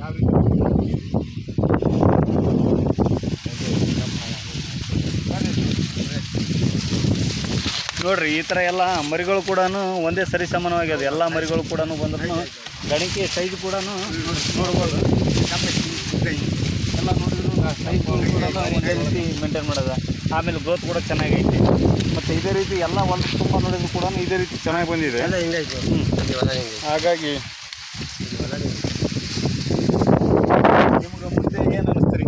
ಯಾವ ರೀತಿ ನೋಡ್ರಿ ಈ ಥರ ಎಲ್ಲ ಮರಿಗಳು ಕೂಡ ಒಂದೇ ಸರಿ ಸಮಾನವಾಗ್ಯದ. ಎಲ್ಲ ಮರಿಗಳು ಕೂಡ ಬಂದ್ರೂ ಗಣಿಕೆ ಸೈಜ್ ಕೂಡ ನೋಡ್ಬೋದು. ಎಲ್ಲ ನೋಡಿದ್ರು ಸೈಜ್ ಕೂಡ ಒಂದೇ ರೀತಿ ಮೇಂಟೈನ್ ಮಾಡೋದ. ಆಮೇಲೆ ಗ್ರೋತ್ ಕೂಡ ಚೆನ್ನಾಗೈತಿ. ಮತ್ತು ಇದೇ ರೀತಿ ಎಲ್ಲ ಒಂದು ತುಂಬ ನೋಡಿದ್ರು ಕೂಡ ಇದೇ ರೀತಿ ಚೆನ್ನಾಗಿ ಬಂದಿದೆ. ಹಾಗಾಗಿ ನಿಮ್ಗೆ ಮುಂದೆ ಏನು ಅನ್ನಿಸ್ತೀರಿ?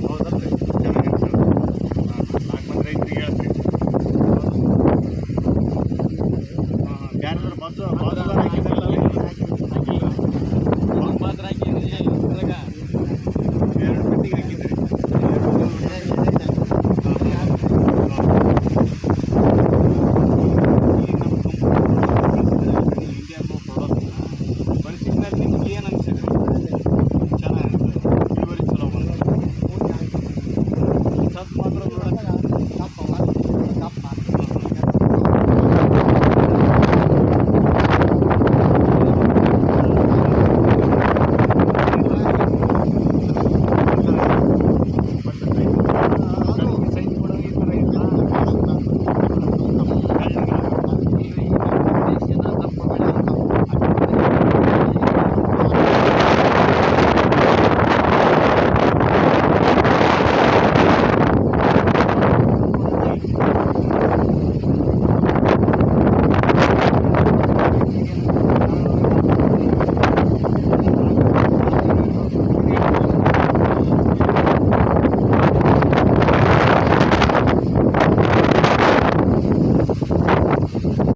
ಹೌದಲ್ರಿ, ಚೆನ್ನಾಗಿ ಅನ್ಸೋದು. 4 ಮಂದಿ ರೈತರಿಗೆ ಹೇಳ್ತೀವಿ. ಯಾರಾದ್ರೂ ಬಂದು